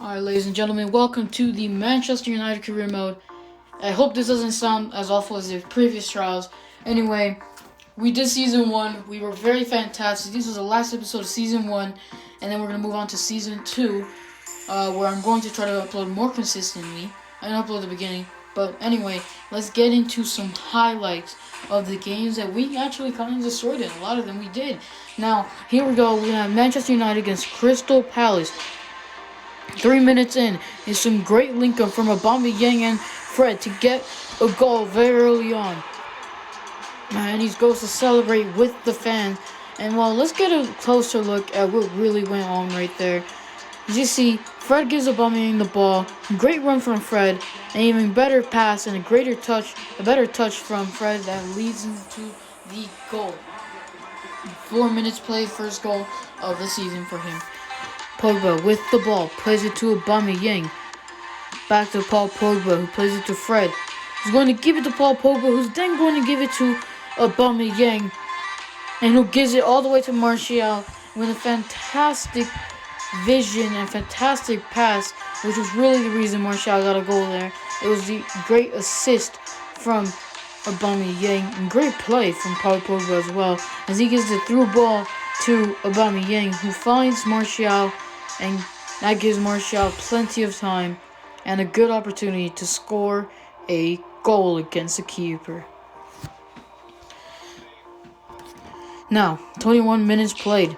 Alright, ladies and gentlemen, welcome to the Manchester United career mode. I hope this doesn't sound as awful as the previous trials. Anyway, we did season 1. We were very fantastic. This was the last episode of season 1, and then we're going to move on to season 2, where I'm going to try to upload more consistently. I didn't upload at the beginning, but anyway, let's get into some highlights of the games that we actually kind of destroyed it. A lot of them we did. Now, here we go. We have Manchester United against Crystal Palace. 3 minutes in is some great link up from Aubameyang and Fred to get a goal very early on. And he goes to celebrate with the fans. And well, let's get a closer look at what really went on right there. As you see, Fred gives Aubameyang the ball. Great run from Fred. An even better pass and a better touch from Fred that leads into the goal. 4 minutes played, first goal of the season for him. Pogba with the ball, plays it to Aubameyang. Back to Paul Pogba, who plays it to Fred. He's going to give it to Paul Pogba, who's then going to give it to Aubameyang. And who gives it all the way to Martial with a fantastic vision and fantastic pass, which was really the reason Martial got a goal there. It was the great assist from Aubameyang and great play from Paul Pogba as well, as he gives the through ball to Aubameyang, who finds Martial, and that gives Martial plenty of time and a good opportunity to score a goal against the keeper. Now, 21 minutes played.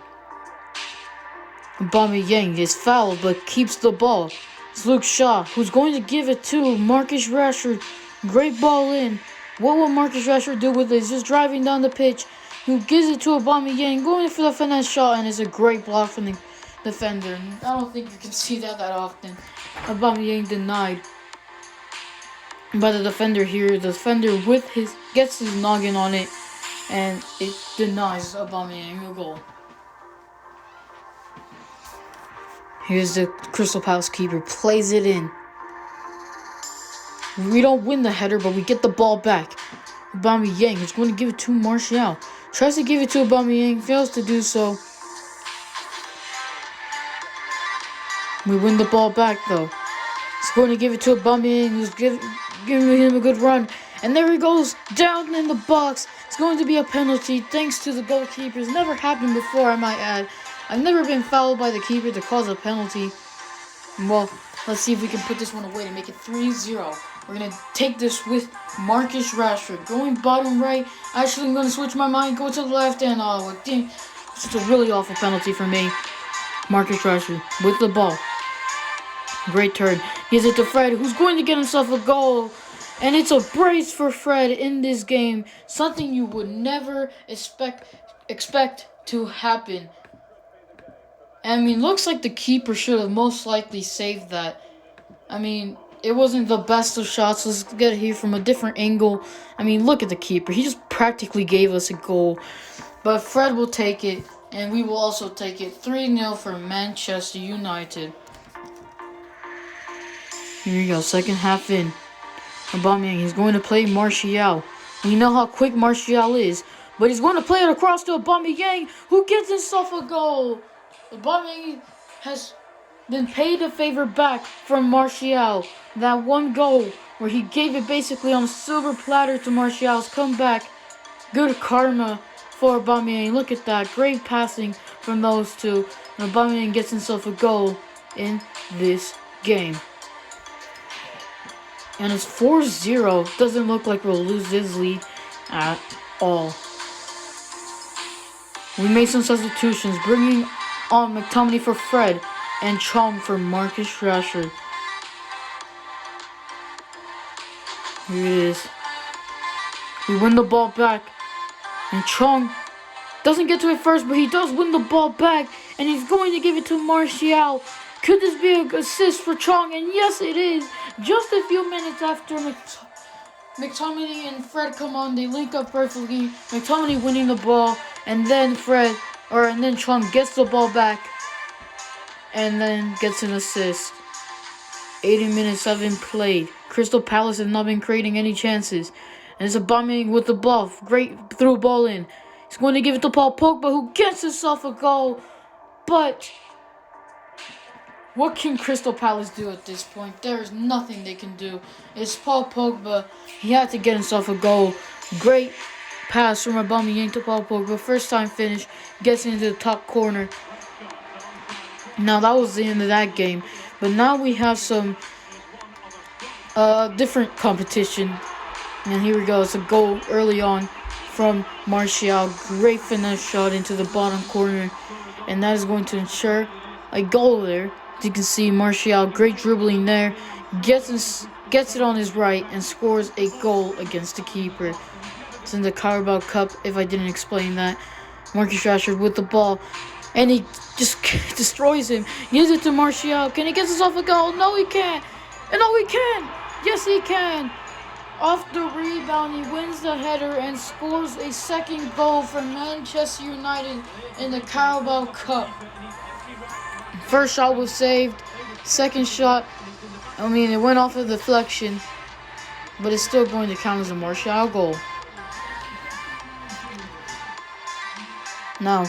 Aubameyang is fouled but keeps the ball. It's Luke Shaw who's going to give it to Marcus Rashford. Great ball in. What will Marcus Rashford do with it? He's just driving down the pitch. Who gives it to Aubameyang, going for the finesse shot, and it's a great block from the defender. I don't think you can see that often. Aubameyang denied by the defender here. The defender gets his noggin on it, and it denies Aubameyang a goal. Here's the Crystal Palace keeper, plays it in. We don't win the header, but we get the ball back. Aubameyang is going to give it to Martial. Tries to give it to Aubameyang, fails to do so. We win the ball back though. He's going to give it to Aubameyang, who's giving him a good run. And there he goes, down in the box. It's going to be a penalty thanks to the goalkeeper. It's never happened before, I might add. I've never been fouled by the keeper to cause a penalty. Well, let's see if we can put this one away to make it 3-0. We're going to take this with Marcus Rashford. Going bottom right. Actually, I'm going to switch my mind. Go to the left. And it's a really awful penalty for me. Marcus Rashford with the ball. Great turn. Gives it to Fred, who's going to get himself a goal. And it's a brace for Fred in this game. Something you would never expect to happen. I mean, looks like the keeper should have most likely saved that. I mean, it wasn't the best of shots. Let's get it here from a different angle. I mean, look at the keeper. He just practically gave us a goal. But Fred will take it, and we will also take it 3-0 for Manchester United. Here we go, second half in. Aubameyang is going to play Martial. We know how quick Martial is, but he's going to play it across to Aubameyang, who gets himself a goal. Aubameyang has been paid a favor back from Martial. That one goal where he gave it basically on a silver platter to Martial's comeback. Good karma for Aubameyang. Look at that. Great passing from those two. And Aubameyang gets himself a goal in this game. And it's 4-0. Doesn't look like we'll lose this lead at all. We made some substitutions, bringing on McTominay for Fred and Chong for Marcus Rashford. Here it is. We win the ball back. And Chong doesn't get to it first, but he does win the ball back. And he's going to give it to Martial. Could this be an assist for Chong? And yes, it is. Just a few minutes after McTominay and Fred come on, they link up perfectly. McTominay winning the ball. And then Chong gets the ball back. And then gets an assist. 80 minutes have been played. Crystal Palace have not been creating any chances. And it's Aubameyang with the ball. Great through ball in. He's going to give it to Paul Pogba, who gets himself a goal. But What can Crystal Palace do at this point? There is nothing they can do. It's Paul Pogba. He had to get himself a goal. Great pass from Aubameyang to Paul Pogba. First time finish. Gets into the top corner. Now that was the end of that game. But now we have some different competition. And here we go. It's a goal early on from Martial. Great finesse shot into the bottom corner. And that is going to ensure a goal there. As you can see, Martial, great dribbling there. Gets it on his right and scores a goal against the keeper. It's in the Carabao Cup, if I didn't explain that. Marcus Rashford with the ball. And he just destroys him. Gives it to Martial. Can he get himself a goal? No, he can't. And no, he can. Yes, he can. Off the rebound, he wins the header and scores a second goal for Manchester United in the Carabao Cup. First shot was saved. Second shot, it went off of deflection, but it's still going to count as a Martial goal. Now,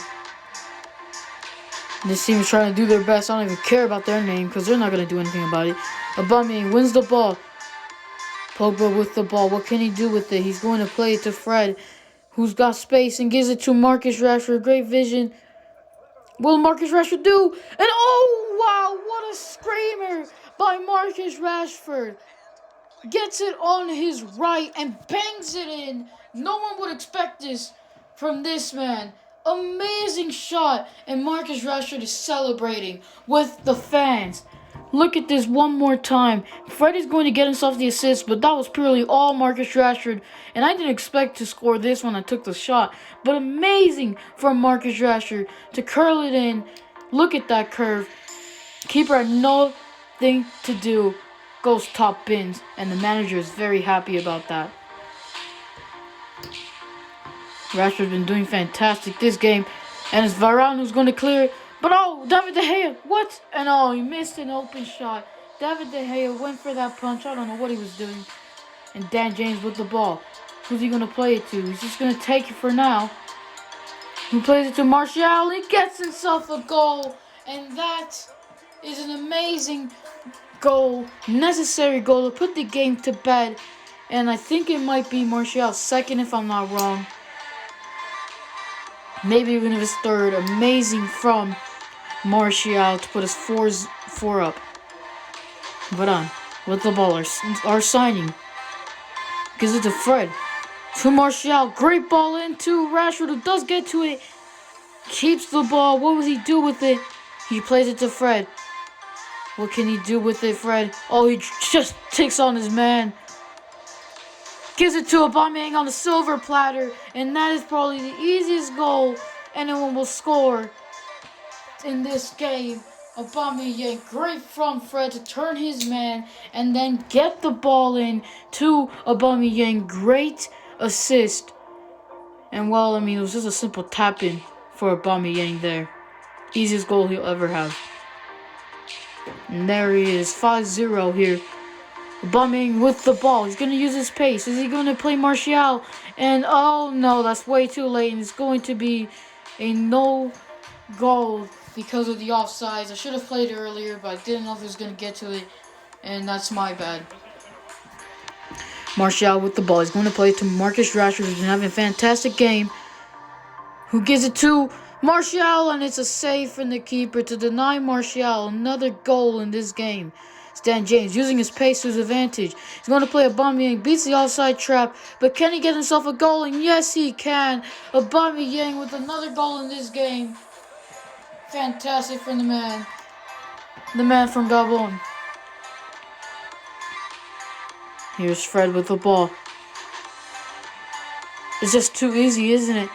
this team is trying to do their best. I don't even care about their name because they're not going to do anything about it. Aubameyang wins the ball. Pogba with the ball. What can he do with it? He's going to play it to Fred, who's got space, and gives it to Marcus Rashford. Great vision. Will Marcus Rashford do? And oh, wow, what a screamer by Marcus Rashford. Gets it on his right and bangs it in. No one would expect this from this man. Amazing shot. And Marcus Rashford is celebrating with the fans. Look at this one more time. Fred is going to get himself the assist, but that was purely all Marcus Rashford. And I didn't expect to score this when I took the shot. But amazing from Marcus Rashford to curl it in. Look at that curve. Keeper had nothing to do. Goes top bins. And the manager is very happy about that. Rashford's been doing fantastic this game. And it's Varane who's going to clear it. But oh, David De Gea, what? And oh, he missed an open shot. David De Gea went for that punch. I don't know what he was doing. And Dan James with the ball. Who's he going to play it to? He's just going to take it for now. He plays it to Martial. He gets himself a goal. And that is an amazing goal. Necessary goal to put the game to bed. And I think it might be Martial's second if I'm not wrong. Maybe even if it's third. Amazing from Martial to put us 4 up. But on with the ball, our signing. Gives it to Fred. To Martial. Great ball into Rashford, who does get to it. Keeps the ball. What will he do with it? He plays it to Fred. What can he do with it, Fred? Oh, he just takes on his man. Gives it to Aubameyang on a silver platter. And that is probably the easiest goal anyone will score in this game. Aubameyang, great from Fred to turn his man and then get the ball in to Aubameyang. Great assist. And well, it was just a simple tap in for Aubameyang there. Easiest goal he'll ever have. And there he is, 5-0 here. Aubameyang with the ball. He's going to use his pace. Is he going to play Martial? And oh no, that's way too late. And it's going to be a no goal because of the offsides. I should have played it earlier, but I didn't know if he was going to get to it. And that's my bad. Martial with the ball. He's going to play it to Marcus Rashford, who's been having a fantastic game. Who gives it to Martial, and it's a save from the keeper to deny Martial another goal in this game. Dan James using his pace to his advantage. He's going to play Aubameyang, beats the offside trap, but can he get himself a goal? And yes, he can. Aubameyang with another goal in this game. Fantastic from the man from Gabon. Here's Fred with the ball. It's just too easy, isn't it?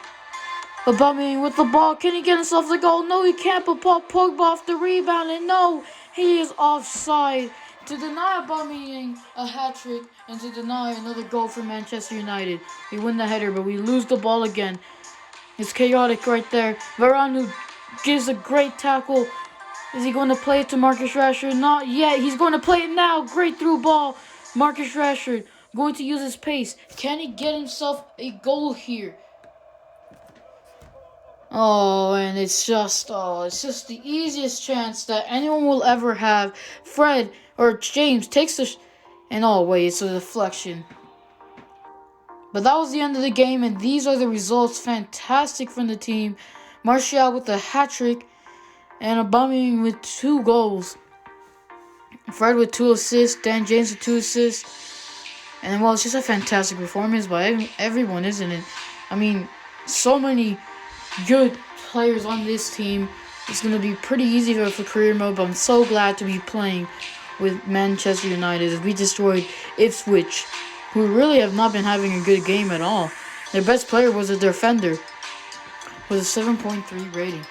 Aubameyang with the ball. Can he get himself the goal? No, he can't. But Paul Pogba off the rebound. And no, he is offside to deny Aubameyang a hat-trick and to deny another goal for Manchester United. We win the header, but we lose the ball again. It's chaotic right there. Varane who gives a great tackle. Is he going to play it to Marcus Rashford? Not yet. He's going to play it now. Great through ball. Marcus Rashford going to use his pace. Can he get himself a goal here? Oh, and it's just the easiest chance that anyone will ever have. Fred or James takes and oh wait, it's a deflection. But that was the end of the game, and these are the results. Fantastic from the team. Martial with a hat trick, and Aubameyang with 2 goals. Fred with 2 assists, Dan James with 2 assists. And well, it's just a fantastic performance by everyone, isn't it? I mean, so many good players on this team. It's going to be pretty easy for career mode, but I'm so glad to be playing with Manchester United as we destroyed Ipswich, who really have not been having a good game at all. Their best player was a defender with a 7.3 rating.